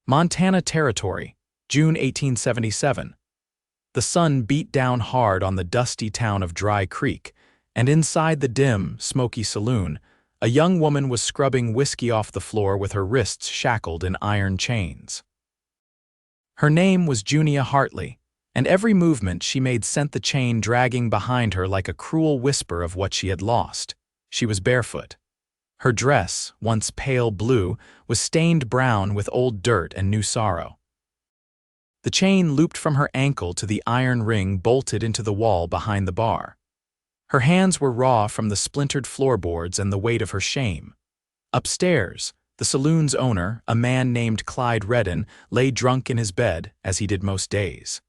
Montana Territory, June 1877. The sun beat down hard on the dusty town of Dry Creek, and inside the dim, smoky saloon, a young woman was scrubbing whiskey off the floor with her wrists shackled in iron chains. Her name was Junia Hartley, and every movement she made sent the chain dragging behind her like a cruel whisper of what she had lost. She was barefoot. Her dress, once pale blue, was stained brown with old dirt and new sorrow. The chain looped from her ankle to the iron ring bolted into the wall behind the bar. Her hands were raw from the splintered floorboards and the weight of her shame. Upstairs, the saloon's owner, a man named Clyde Redden, lay drunk in his bed, as he did most days.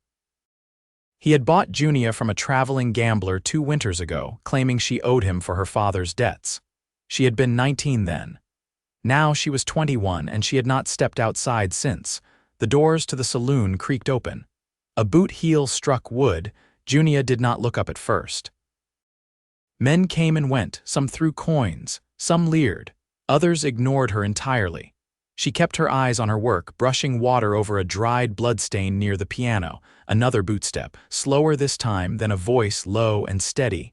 He had bought Junia from a traveling gambler 2 winters ago, claiming she owed him for her father's debts. She had been 19 then. Now she was 21 and she had not stepped outside since. The doors to the saloon creaked open. A boot heel struck wood. Junia did not look up at first. Men came and went, some threw coins, some leered, others ignored her entirely. She kept her eyes on her work, brushing water over a dried bloodstain near the piano. Another bootstep, slower this time, then a voice low and steady.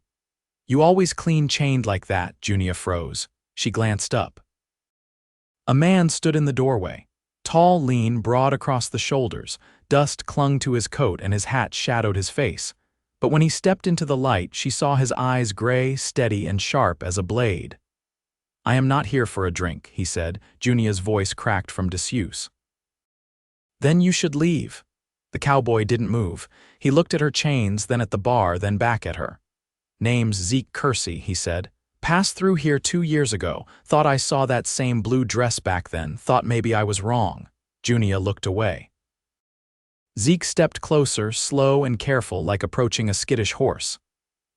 "You always clean chained like that," Junia froze. She glanced up. A man stood in the doorway. Tall, lean, broad across the shoulders. Dust clung to his coat and his hat shadowed his face. But when he stepped into the light, she saw his eyes gray, steady, and sharp as a blade. "I am not here for a drink," he said. Junia's voice cracked from disuse. "Then you should leave." The cowboy didn't move. He looked at her chains, then at the bar, then back at her. "Name's Zeke Kersey," he said. "Passed through here 2 years ago. Thought I saw that same blue dress back then. Thought maybe I was wrong." Junia looked away. Zeke stepped closer, slow and careful, like approaching a skittish horse.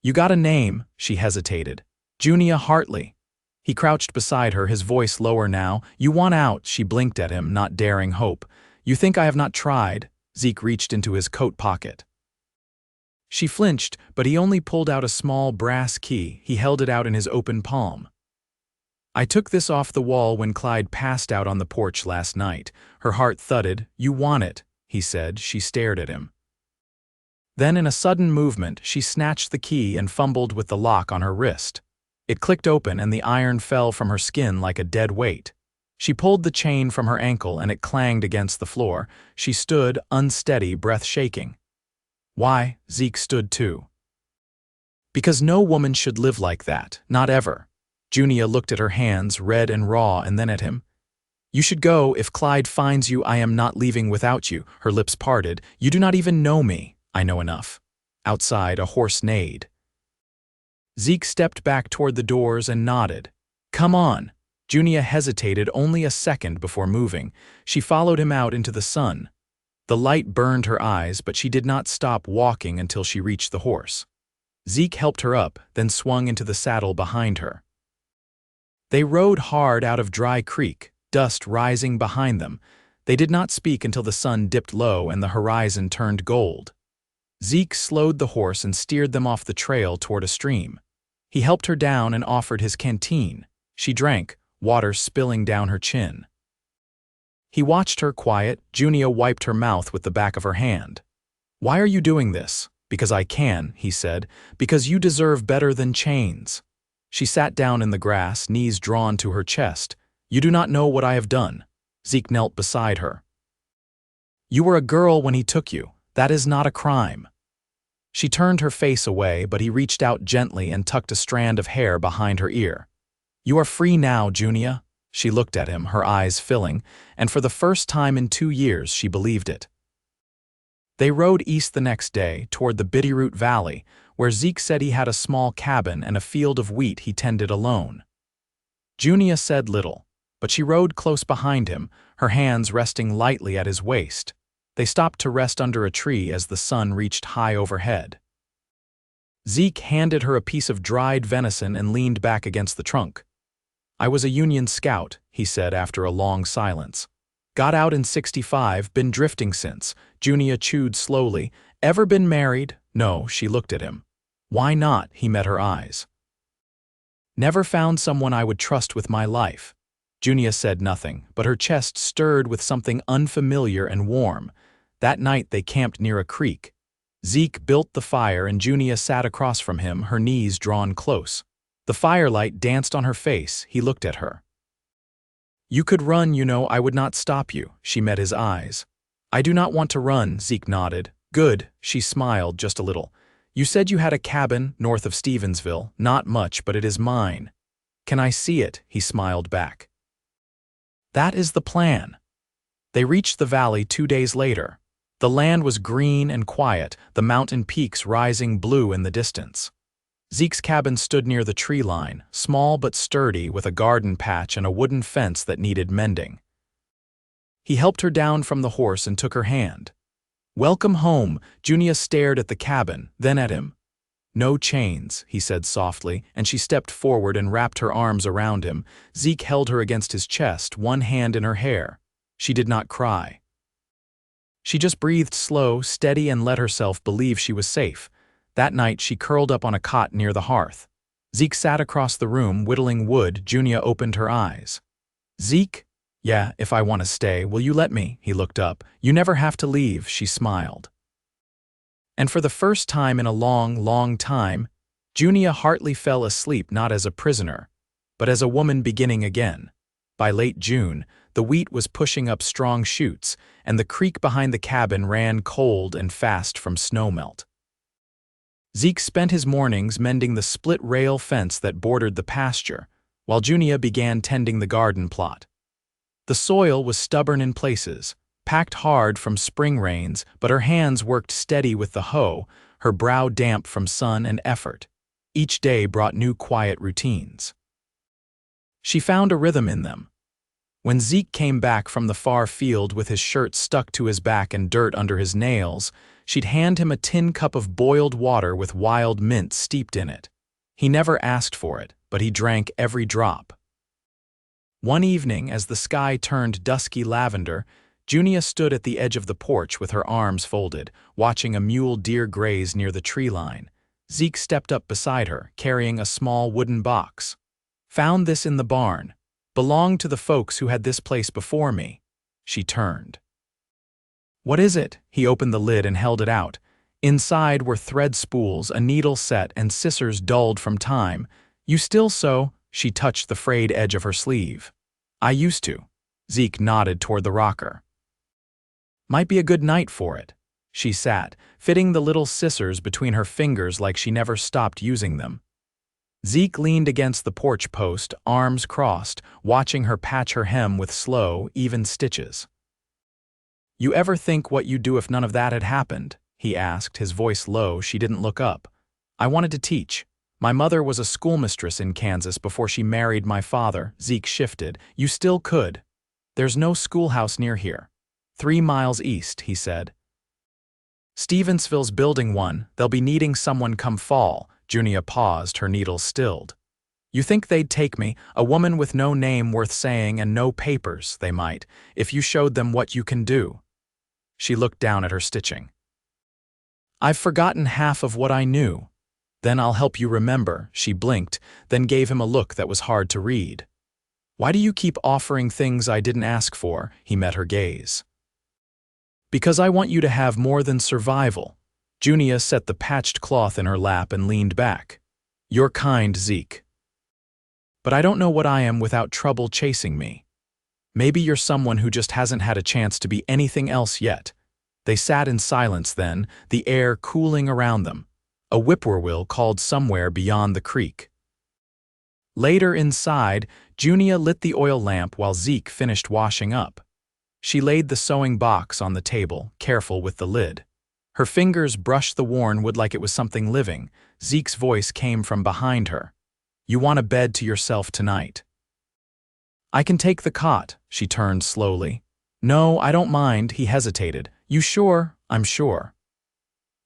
"You got a name?" She hesitated. "Junia Hartley." He crouched beside her, his voice lower now. "You want out?" She blinked at him, not daring hope. "You think I have not tried?" Zeke reached into his coat pocket. She flinched, but he only pulled out a small brass key. He held it out in his open palm. "I took this off the wall when Clyde passed out on the porch last night." Her heart thudded. "You want it," he said. She stared at him. Then in a sudden movement, she snatched the key and fumbled with the lock on her wrist. It clicked open and the iron fell from her skin like a dead weight. She pulled the chain from her ankle and it clanged against the floor. She stood, unsteady, breath shaking. "Why?" Zeke stood too. "Because no woman should live like that, not ever." Junia looked at her hands, red and raw, and then at him. "You should go. If Clyde finds you, I am not leaving without you." Her lips parted. "You do not even know me." "I know enough." Outside, a horse neighed. Zeke stepped back toward the doors and nodded. "Come on." Junia hesitated only a second before moving. She followed him out into the sun. The light burned her eyes, but she did not stop walking until she reached the horse. Zeke helped her up, then swung into the saddle behind her. They rode hard out of Dry Creek, dust rising behind them. They did not speak until the sun dipped low and the horizon turned gold. Zeke slowed the horse and steered them off the trail toward a stream. He helped her down and offered his canteen. She drank, water spilling down her chin. He watched her quiet. Junia wiped her mouth with the back of her hand. "Why are you doing this?" "Because I can," he said. "Because you deserve better than chains." She sat down in the grass, knees drawn to her chest. "You do not know what I have done." Zeke knelt beside her. "You were a girl when he took you. That is not a crime." She turned her face away, but he reached out gently and tucked a strand of hair behind her ear. "You are free now, Junia." She looked at him, her eyes filling, and for the first time in 2 years she believed it. They rode east the next day, toward the Bitterroot Valley, where Zeke said he had a small cabin and a field of wheat he tended alone. Junia said little, but she rode close behind him, her hands resting lightly at his waist. They stopped to rest under a tree as the sun reached high overhead. Zeke handed her a piece of dried venison and leaned back against the trunk. "I was a Union scout," he said after a long silence. "Got out in '65, been drifting since." Junia chewed slowly. "Ever been married?" "No," she looked at him. "Why not?" He met her eyes. "Never found someone I would trust with my life." Junia said nothing, but her chest stirred with something unfamiliar and warm. That night they camped near a creek. Zeke built the fire and Junia sat across from him, her knees drawn close. The firelight danced on her face. He looked at her. "You could run, you know, I would not stop you." She met his eyes. "I do not want to run," Zeke nodded. "Good," she smiled just a little. "You said you had a cabin north of Stevensville. Not much, but it is mine." "Can I see it?" He smiled back. "That is the plan." They reached the valley 2 days later. The land was green and quiet, the mountain peaks rising blue in the distance. Zeke's cabin stood near the tree line, small but sturdy, with a garden patch and a wooden fence that needed mending. He helped her down from the horse and took her hand. "Welcome home." Junia stared at the cabin, then at him. "No chains," he said softly, and she stepped forward and wrapped her arms around him. Zeke held her against his chest, one hand in her hair. She did not cry. She just breathed slow, steady, and let herself believe she was safe. That night she curled up on a cot near the hearth. Zeke sat across the room, whittling wood. Junia opened her eyes. "Zeke?" "Yeah, if I want to stay. Will you let me?" He looked up. "You never have to leave," she smiled. And for the first time in a long, long time, Junia Hartley fell asleep not as a prisoner, but as a woman beginning again. By late June, the wheat was pushing up strong shoots, and the creek behind the cabin ran cold and fast from snowmelt. Zeke spent his mornings mending the split-rail fence that bordered the pasture, while Junia began tending the garden plot. The soil was stubborn in places, packed hard from spring rains, but her hands worked steady with the hoe, her brow damp from sun and effort. Each day brought new quiet routines. She found a rhythm in them. When Zeke came back from the far field with his shirt stuck to his back and dirt under his nails, she'd hand him a tin cup of boiled water with wild mint steeped in it. He never asked for it, but he drank every drop. One evening, as the sky turned dusky lavender, Junia stood at the edge of the porch with her arms folded, watching a mule deer graze near the tree line. Zeke stepped up beside her, carrying a small wooden box. "Found this in the barn. Belonged to the folks who had this place before me." She turned. "What is it?" He opened the lid and held it out. Inside were thread spools, a needle set, and scissors dulled from time. "You still sew?" She touched the frayed edge of her sleeve. "I used to." Zeke nodded toward the rocker. "Might be a good night for it." She sat, fitting the little scissors between her fingers like she never stopped using them. Zeke leaned against the porch post, arms crossed, watching her patch her hem with slow, even stitches. "You ever think what you'd do if none of that had happened?" he asked, his voice low. She didn't look up. "I wanted to teach. My mother was a schoolmistress in Kansas before she married my father." Zeke shifted. "You still could. There's no schoolhouse near here. 3 miles east," he said. "Stevensville's building one. They'll be needing someone come fall." Junia paused, her needles stilled. "You think they'd take me, a woman with no name worth saying and no papers? They might, if you showed them what you can do." She looked down at her stitching. "I've forgotten half of what I knew." "Then I'll help you remember." She blinked, then gave him a look that was hard to read. "Why do you keep offering things I didn't ask for?" He met her gaze. "Because I want you to have more than survival." Junia set the patched cloth in her lap and leaned back. "You're kind, Zeke. But I don't know what I am without trouble chasing me. Maybe you're someone who just hasn't had a chance to be anything else yet." They sat in silence then, the air cooling around them. A whippoorwill called somewhere beyond the creek. Later inside, Junia lit the oil lamp while Zeke finished washing up. She laid the sewing box on the table, careful with the lid. Her fingers brushed the worn wood like it was something living. Zeke's voice came from behind her. "You want a bed to yourself tonight." "I can take the cot." She turned slowly. "No, I don't mind." He hesitated. "You sure?" "I'm sure."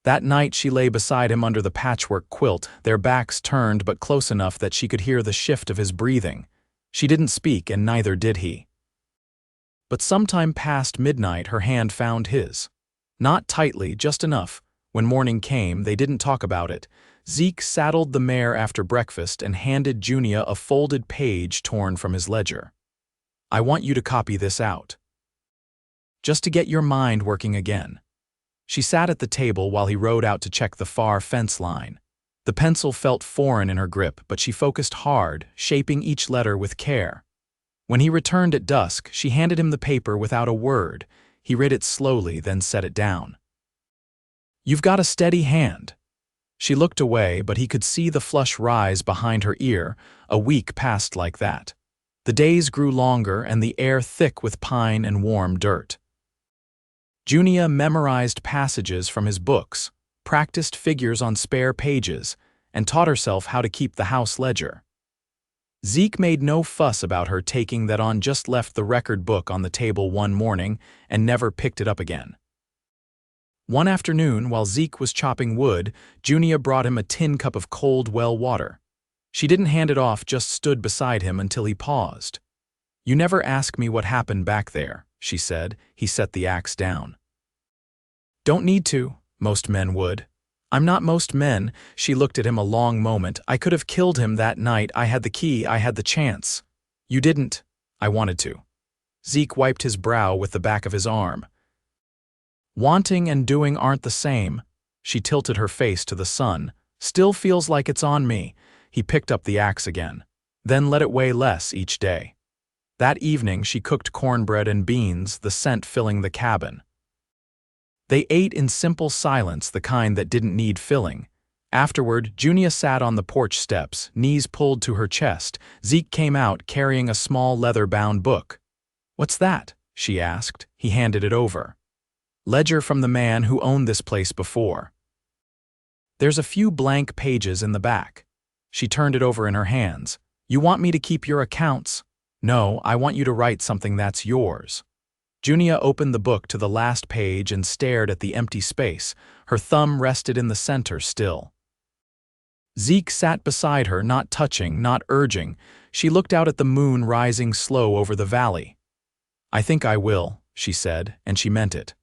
That night she lay beside him under the patchwork quilt, their backs turned but close enough that she could hear the shift of his breathing. She didn't speak, and neither did he. But sometime past midnight her hand found his. Not tightly, just enough. When morning came, they didn't talk about it. Zeke saddled the mare after breakfast and handed Junia a folded page torn from his ledger. I want you to copy this out. Just to get your mind working again. She sat at the table while he rode out to check the far fence line. The pencil felt foreign in her grip, but she focused hard, shaping each letter with care. When he returned at dusk, she handed him the paper without a word. He read it slowly, then set it down. You've got a steady hand. She looked away, but he could see the flush rise behind her ear. A week passed like that. The days grew longer and the air thick with pine and warm dirt. Junia memorized passages from his books, practiced figures on spare pages, and taught herself how to keep the house ledger. Zeke made no fuss about her taking that on, just left the record book on the table one morning and never picked it up again. One afternoon, while Zeke was chopping wood, Junia brought him a tin cup of cold well water. She didn't hand it off, just stood beside him until he paused. You never ask me what happened back there, she said. He set the axe down. Don't need to. Most men would. I'm not most men. She looked at him a long moment. I could have killed him that night. I had the key. I had the chance. You didn't. I wanted to. Zeke wiped his brow with the back of his arm. Wanting and doing aren't the same. She tilted her face to the sun. Still feels like it's on me. He picked up the axe again. Then let it weigh less each day. That evening she cooked cornbread and beans, the scent filling the cabin. They ate in simple silence, the kind that didn't need filling. Afterward, Junia sat on the porch steps, knees pulled to her chest. Zeke came out carrying a small leather-bound book. What's that? She asked. He handed it over. Ledger from the man who owned this place before. There's a few blank pages in the back. She turned it over in her hands. You want me to keep your accounts? No, I want you to write something that's yours. Junia opened the book to the last page and stared at the empty space. Her thumb rested in the center still. Zeke sat beside her, not touching, not urging. She looked out at the moon rising slow over the valley. I think I will, she said, and she meant it.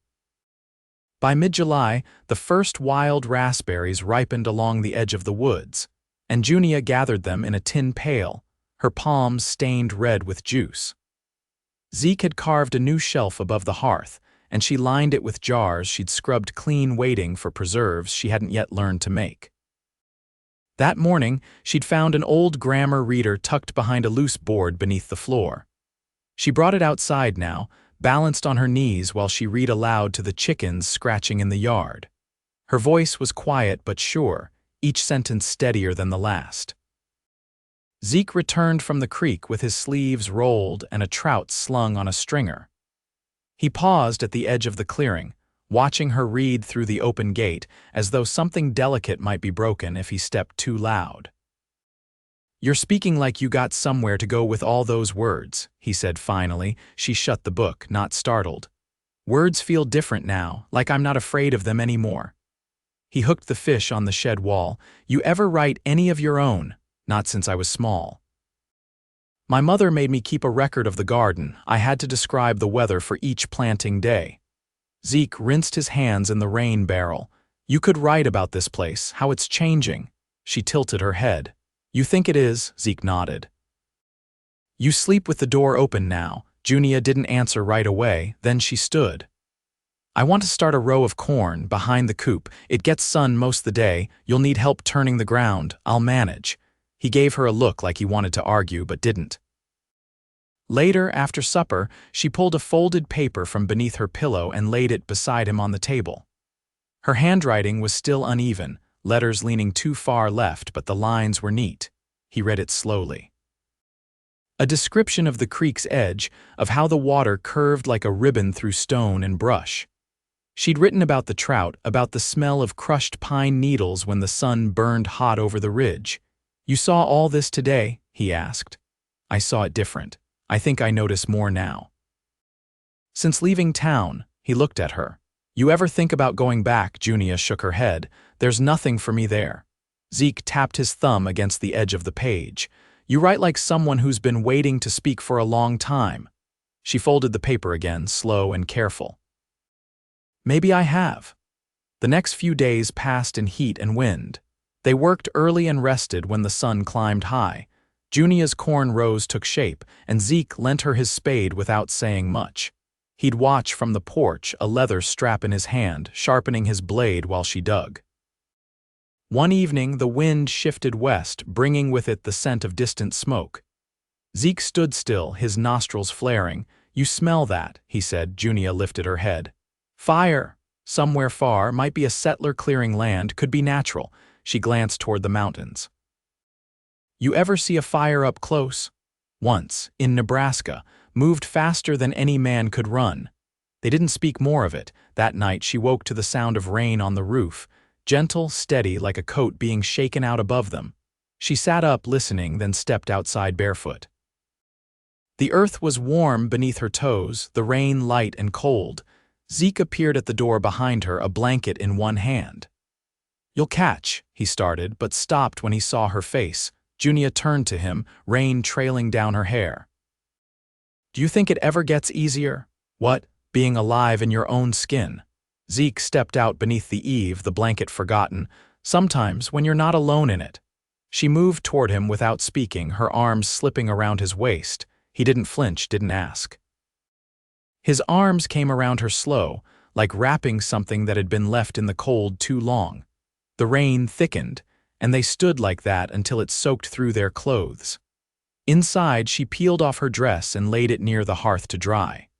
By mid-July, the first wild raspberries ripened along the edge of the woods, and Junia gathered them in a tin pail, her palms stained red with juice. Zeke had carved a new shelf above the hearth, and she lined it with jars she'd scrubbed clean, waiting for preserves she hadn't yet learned to make. That morning, she'd found an old grammar reader tucked behind a loose board beneath the floor. She brought it outside now, balanced on her knees while she read aloud to the chickens scratching in the yard. Her voice was quiet but sure, each sentence steadier than the last. Zeke returned from the creek with his sleeves rolled and a trout slung on a stringer. He paused at the edge of the clearing, watching her read through the open gate, as though something delicate might be broken if he stepped too loud. You're speaking like you got somewhere to go with all those words, he said finally. She shut the book, not startled. Words feel different now, like I'm not afraid of them anymore. He hooked the fish on the shed wall. You ever write any of your own? Not since I was small. My mother made me keep a record of the garden. I had to describe the weather for each planting day. Zeke rinsed his hands in the rain barrel. You could write about this place, how it's changing. She tilted her head. You think it is? Zeke nodded. You sleep with the door open now. Junia didn't answer right away, then she stood. I want to start a row of corn behind the coop. It gets sun most the day. You'll need help turning the ground. I'll manage. He gave her a look like he wanted to argue but didn't. Later, after supper, she pulled a folded paper from beneath her pillow and laid it beside him on the table. Her handwriting was still uneven, letters leaning too far left, but the lines were neat. He read it slowly. A description of the creek's edge, of how the water curved like a ribbon through stone and brush. She'd written about the trout, about the smell of crushed pine needles when the sun burned hot over the ridge. You saw all this today? He asked. I saw it different. I think I notice more now. Since leaving town, he looked at her. You ever think about going back? Junia shook her head. There's nothing for me there. Zeke tapped his thumb against the edge of the page. You write like someone who's been waiting to speak for a long time. She folded the paper again, slow and careful. Maybe I have. The next few days passed in heat and wind. They worked early and rested when the sun climbed high. Junia's corn rows took shape, and Zeke lent her his spade without saying much. He'd watch from the porch, a leather strap in his hand, sharpening his blade while she dug. One evening, the wind shifted west, bringing with it the scent of distant smoke. Zeke stood still, his nostrils flaring. "You smell that," he said. Junia lifted her head. "Fire! Somewhere far, might be a settler clearing land, could be natural." She glanced toward the mountains. "You ever see a fire up close?" "Once, in Nebraska, moved faster than any man could run." They didn't speak more of it. That night she woke to the sound of rain on the roof, gentle, steady, like a coat being shaken out above them. She sat up listening, then stepped outside barefoot. The earth was warm beneath her toes, the rain light and cold. Zeke appeared at the door behind her, a blanket in one hand. "You'll catch," he started, but stopped when he saw her face. Junia turned to him, rain trailing down her hair. "Do you think it ever gets easier? What, being alive in your own skin?" Zeke stepped out beneath the eave, the blanket forgotten. "Sometimes, when you're not alone in it." She moved toward him without speaking, her arms slipping around his waist. He didn't flinch, didn't ask. His arms came around her slow, like wrapping something that had been left in the cold too long. The rain thickened, and they stood like that until it soaked through their clothes. Inside, she peeled off her dress and laid it near the hearth to dry.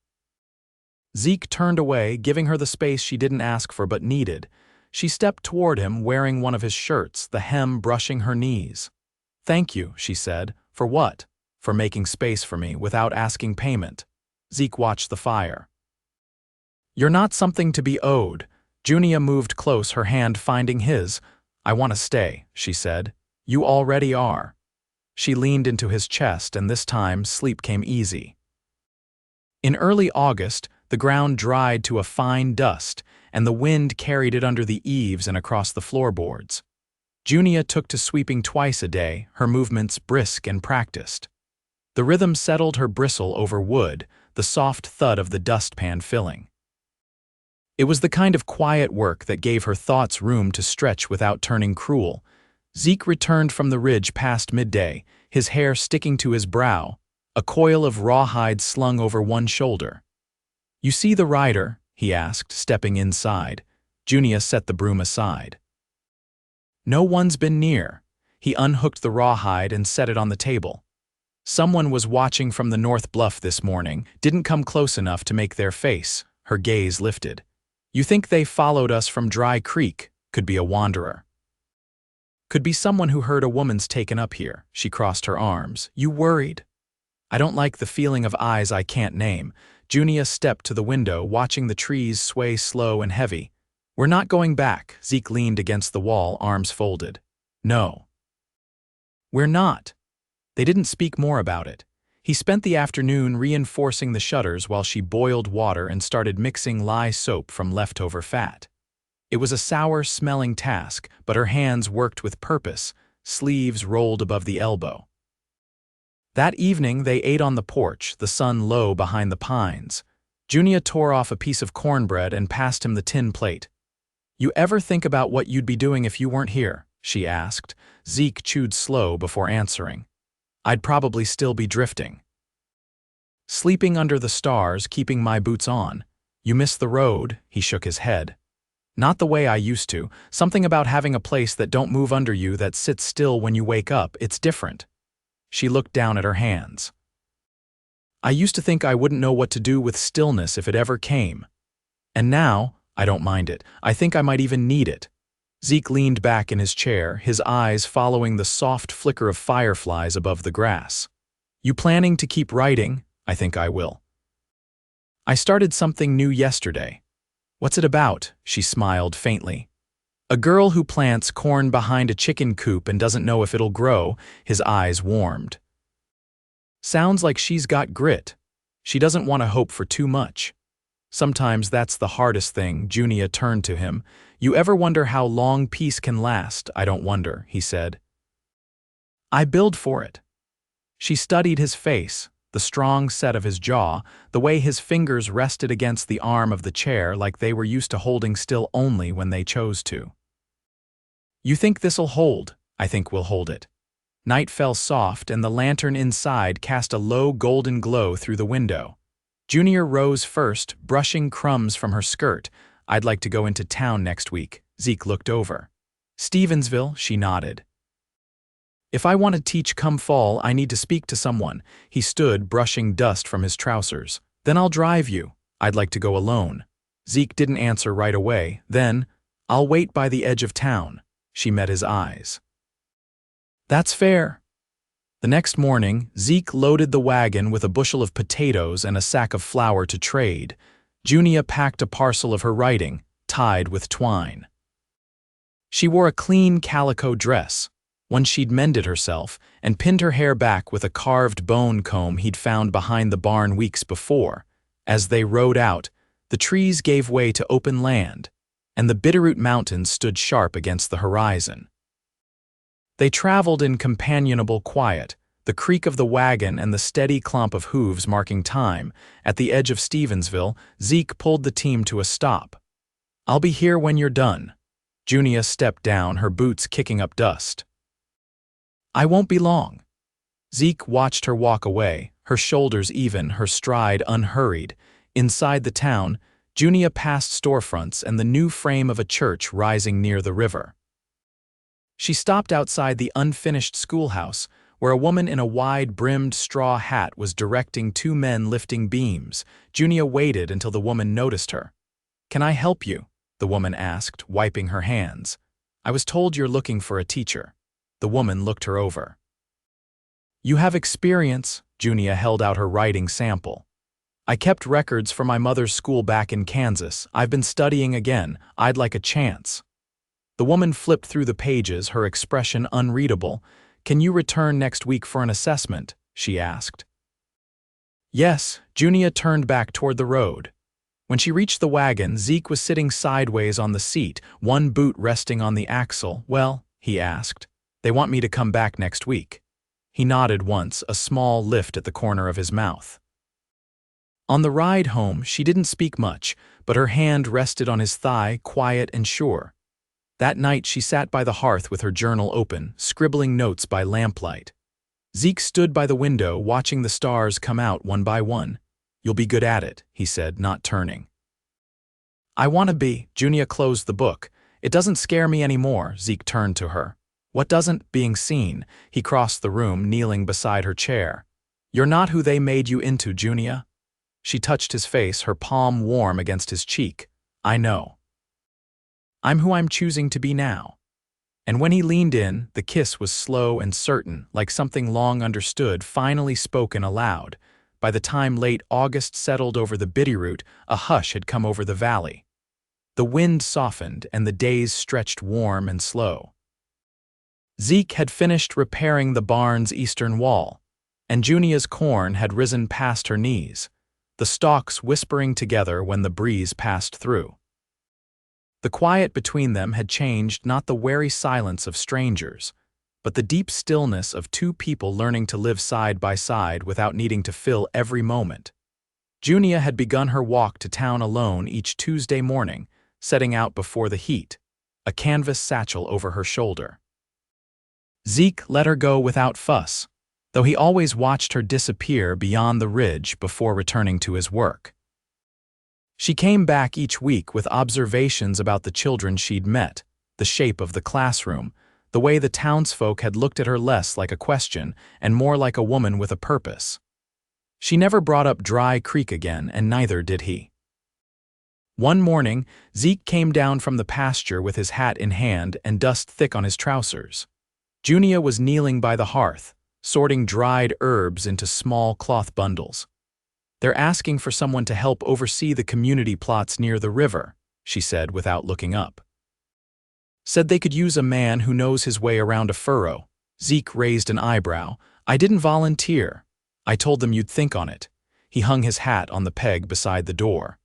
Zeke turned away, giving her the space she didn't ask for but needed. She stepped toward him, wearing one of his shirts, the hem brushing her knees. "Thank you," she said. "For what?" "For making space for me, without asking payment." Zeke watched the fire. "You're not something to be owed." Junia moved close, her hand finding his. "I want to stay," she said. "You already are." She leaned into his chest, and this time sleep came easy. In early August, the ground dried to a fine dust, and the wind carried it under the eaves and across the floorboards. Junia took to sweeping twice a day, her movements brisk and practiced. The rhythm settled her bristle over wood, the soft thud of the dustpan filling. It was the kind of quiet work that gave her thoughts room to stretch without turning cruel. Zeke returned from the ridge past midday, his hair sticking to his brow, a coil of rawhide slung over one shoulder. "You see the rider?" he asked, stepping inside. Junia set the broom aside. "No one's been near." He unhooked the rawhide and set it on the table. "Someone was watching from the north bluff this morning, didn't come close enough to make their face." Her gaze lifted. "You think they followed us from Dry Creek? Could be a wanderer. Could be someone who heard a woman's taken up here." She crossed her arms. "You worried?" "I don't like the feeling of eyes I can't name." Junia stepped to the window, watching the trees sway slow and heavy. "We're not going back." Zeke leaned against the wall, arms folded. "No. We're not." They didn't speak more about it. He spent the afternoon reinforcing the shutters while she boiled water and started mixing lye soap from leftover fat. It was a sour-smelling task, but her hands worked with purpose, sleeves rolled above the elbow. That evening they ate on the porch, the sun low behind the pines. Junia tore off a piece of cornbread and passed him the tin plate. "You ever think about what you'd be doing if you weren't here?" she asked. Zeke chewed slow before answering. "I'd probably still be drifting. Sleeping under the stars, keeping my boots on." "You miss the road?" He shook his head. "Not the way I used to. Something about having a place that don't move under you, that sits still when you wake up. It's different." She looked down at her hands. "I used to think I wouldn't know what to do with stillness if it ever came. And now, I don't mind it. I think I might even need it." Zeke leaned back in his chair, his eyes following the soft flicker of fireflies above the grass. "You planning to keep writing?" "I think I will. I started something new yesterday." "What's it about?" She smiled faintly. "A girl who plants corn behind a chicken coop and doesn't know if it'll grow." His eyes warmed. "Sounds like she's got grit. She doesn't want to hope for too much." "Sometimes that's the hardest thing." Junia turned to him. "You ever wonder how long peace can last?" "I don't wonder," he said. "I build for it." She studied his face, the strong set of his jaw, the way his fingers rested against the arm of the chair like they were used to holding still only when they chose to. "You think this'll hold?" "I think we'll hold it." Night fell soft, and the lantern inside cast a low golden glow through the window. Junia rose first, brushing crumbs from her skirt. "I'd like to go into town next week." Zeke looked over. "Stevensville," she nodded. "If I want to teach come fall, I need to speak to someone." He stood, brushing dust from his trousers. "Then I'll drive you." "I'd like to go alone." Zeke didn't answer right away. Then, "I'll wait by the edge of town." She met his eyes. "That's fair." The next morning, Zeke loaded the wagon with a bushel of potatoes and a sack of flour to trade. Junia packed a parcel of her writing, tied with twine. She wore a clean calico dress, one she'd mended herself, and pinned her hair back with a carved bone comb he'd found behind the barn weeks before. As they rode out, the trees gave way to open land, and the Bitterroot Mountains stood sharp against the horizon. They traveled in companionable quiet, the creak of the wagon and the steady clomp of hooves marking time. At the edge of Stevensville, Zeke pulled the team to a stop. "I'll be here when you're done." Junia stepped down, her boots kicking up dust. "I won't be long." Zeke watched her walk away, her shoulders even, her stride unhurried. Inside the town, Junia passed storefronts and the new frame of a church rising near the river. She stopped outside the unfinished schoolhouse, where a woman in a wide-brimmed straw hat was directing two men lifting beams. Junia waited until the woman noticed her. "Can I help you?" the woman asked, wiping her hands. "I was told you're looking for a teacher." The woman looked her over. "You have experience." Junia held out her writing sample. "I kept records for my mother's school back in Kansas. I've been studying again. I'd like a chance." The woman flipped through the pages, her expression unreadable. "Can you return next week for an assessment?" she asked. "Yes." Junia turned back toward the road. When she reached the wagon, Zeke was sitting sideways on the seat, one boot resting on the axle. "Well," he asked, "they want me to come back next week." He nodded once, a small lift at the corner of his mouth. On the ride home, she didn't speak much, but her hand rested on his thigh, quiet and sure. That night she sat by the hearth with her journal open, scribbling notes by lamplight. Zeke stood by the window, watching the stars come out one by one. "You'll be good at it," he said, not turning. "I want to be." Junia closed the book. "It doesn't scare me anymore." Zeke turned to her. "What doesn't?" "Being seen." He crossed the room, kneeling beside her chair. "You're not who they made you into, Junia." She touched his face, her palm warm against his cheek. "I know. I'm who I'm choosing to be now." And when he leaned in, the kiss was slow and certain, like something long understood, finally spoken aloud. By the time late August settled over the Bitterroot, a hush had come over the valley. The wind softened, and the days stretched warm and slow. Zeke had finished repairing the barn's eastern wall, and Junia's corn had risen past her knees, the stalks whispering together when the breeze passed through. The quiet between them had changed, not the wary silence of strangers, but the deep stillness of two people learning to live side by side without needing to fill every moment. Junia had begun her walk to town alone each Tuesday morning, setting out before the heat, a canvas satchel over her shoulder. Zeke let her go without fuss, though he always watched her disappear beyond the ridge before returning to his work. She came back each week with observations about the children she'd met, the shape of the classroom, the way the townsfolk had looked at her less like a question and more like a woman with a purpose. She never brought up Dry Creek again, and neither did he. One morning, Zeke came down from the pasture with his hat in hand and dust thick on his trousers. Junia was kneeling by the hearth, sorting dried herbs into small cloth bundles. "They're asking for someone to help oversee the community plots near the river," she said without looking up. "Said they could use a man who knows his way around a furrow." Zeke raised an eyebrow. "I didn't volunteer. I told them you'd think on it." He hung his hat on the peg beside the door.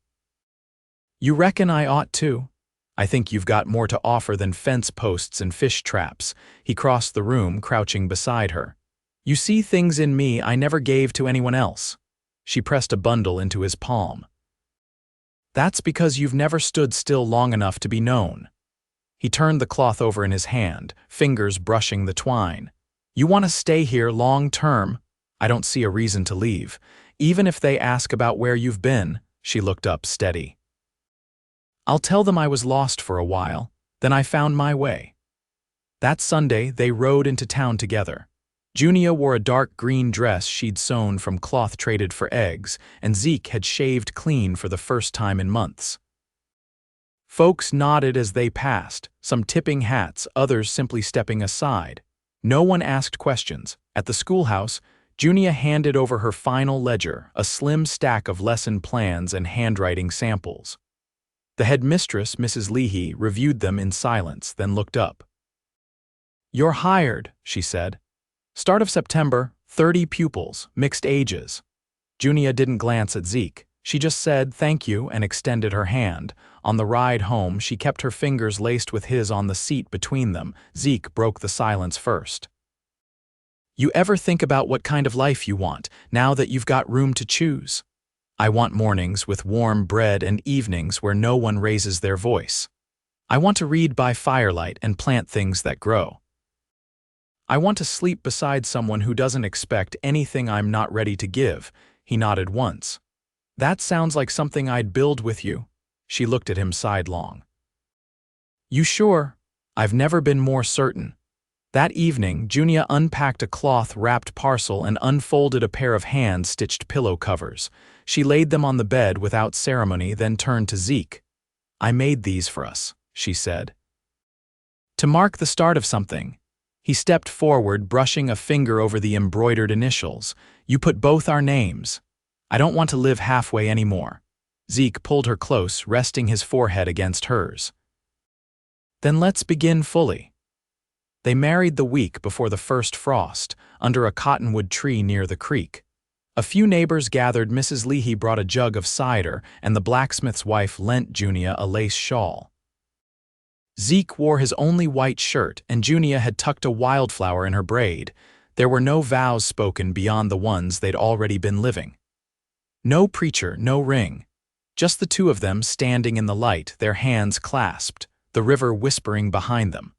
"You reckon I ought to?" "I think you've got more to offer than fence posts and fish traps." He crossed the room, crouching beside her. "You see things in me I never gave to anyone else." She pressed a bundle into his palm. "That's because you've never stood still long enough to be known." He turned the cloth over in his hand, fingers brushing the twine. You want to stay here long term? I don't see a reason to leave. Even if they ask about where you've been, she looked up steady. I'll tell them I was lost for a while, then I found my way. That Sunday, they rode into town together. Junia wore a dark green dress she'd sewn from cloth traded for eggs, and Zeke had shaved clean for the first time in months. Folks nodded as they passed, some tipping hats, others simply stepping aside. No one asked questions. At the schoolhouse, Junia handed over her final ledger, a slim stack of lesson plans and handwriting samples. The headmistress, Mrs. Leahy, reviewed them in silence, then looked up. "You're hired," she said. "Start of September, 30 pupils, mixed ages." Junia didn't glance at Zeke. She just said thank you and extended her hand. On the ride home, she kept her fingers laced with his on the seat between them. Zeke broke the silence first. "You ever think about what kind of life you want, now that you've got room to choose?" "I want mornings with warm bread and evenings where no one raises their voice. I want to read by firelight and plant things that grow. I want to sleep beside someone who doesn't expect anything I'm not ready to give." He nodded once. "That sounds like something I'd build with you." She looked at him sidelong. "You sure?" "I've never been more certain." That evening, Junia unpacked a cloth-wrapped parcel and unfolded a pair of hand-stitched pillow covers. She laid them on the bed without ceremony, then turned to Zeke. "I made these for us," she said. "To mark the start of something." He stepped forward, brushing a finger over the embroidered initials. "You put both our names. I don't want to live halfway anymore." Zeke pulled her close, resting his forehead against hers. "Then let's begin fully." They married the week before the first frost, under a cottonwood tree near the creek. A few neighbors gathered. Mrs. Leahy brought a jug of cider, and the blacksmith's wife lent Junia a lace shawl. Zeke wore his only white shirt, and Junia had tucked a wildflower in her braid. There were no vows spoken beyond the ones they'd already been living. No preacher, no ring. Just the two of them standing in the light, their hands clasped, the river whispering behind them.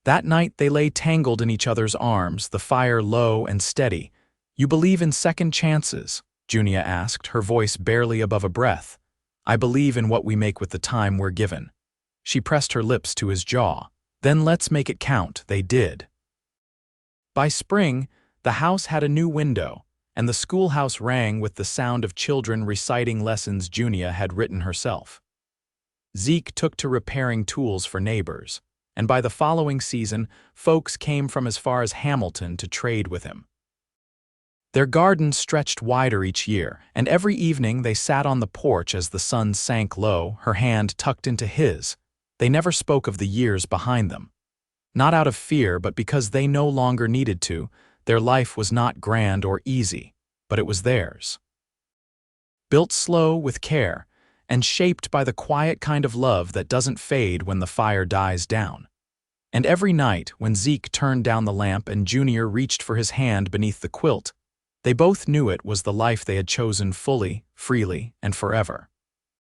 That night they lay tangled in each other's arms, the fire low and steady. "You believe in second chances?" Junia asked, her voice barely above a breath. "I believe in what we make with the time we're given." She pressed her lips to his jaw. "Then let's make it count." They did. By spring, the house had a new window, and the schoolhouse rang with the sound of children reciting lessons Junia had written herself. Zeke took to repairing tools for neighbors, and by the following season, folks came from as far as Hamilton to trade with him. Their garden stretched wider each year, and every evening they sat on the porch as the sun sank low, her hand tucked into his. They never spoke of the years behind them. Not out of fear, but because they no longer needed to. Their life was not grand or easy, but it was theirs. Built slow with care, and shaped by the quiet kind of love that doesn't fade when the fire dies down. And every night, when Zeke turned down the lamp and Junior reached for his hand beneath the quilt, they both knew it was the life they had chosen fully, freely, and forever.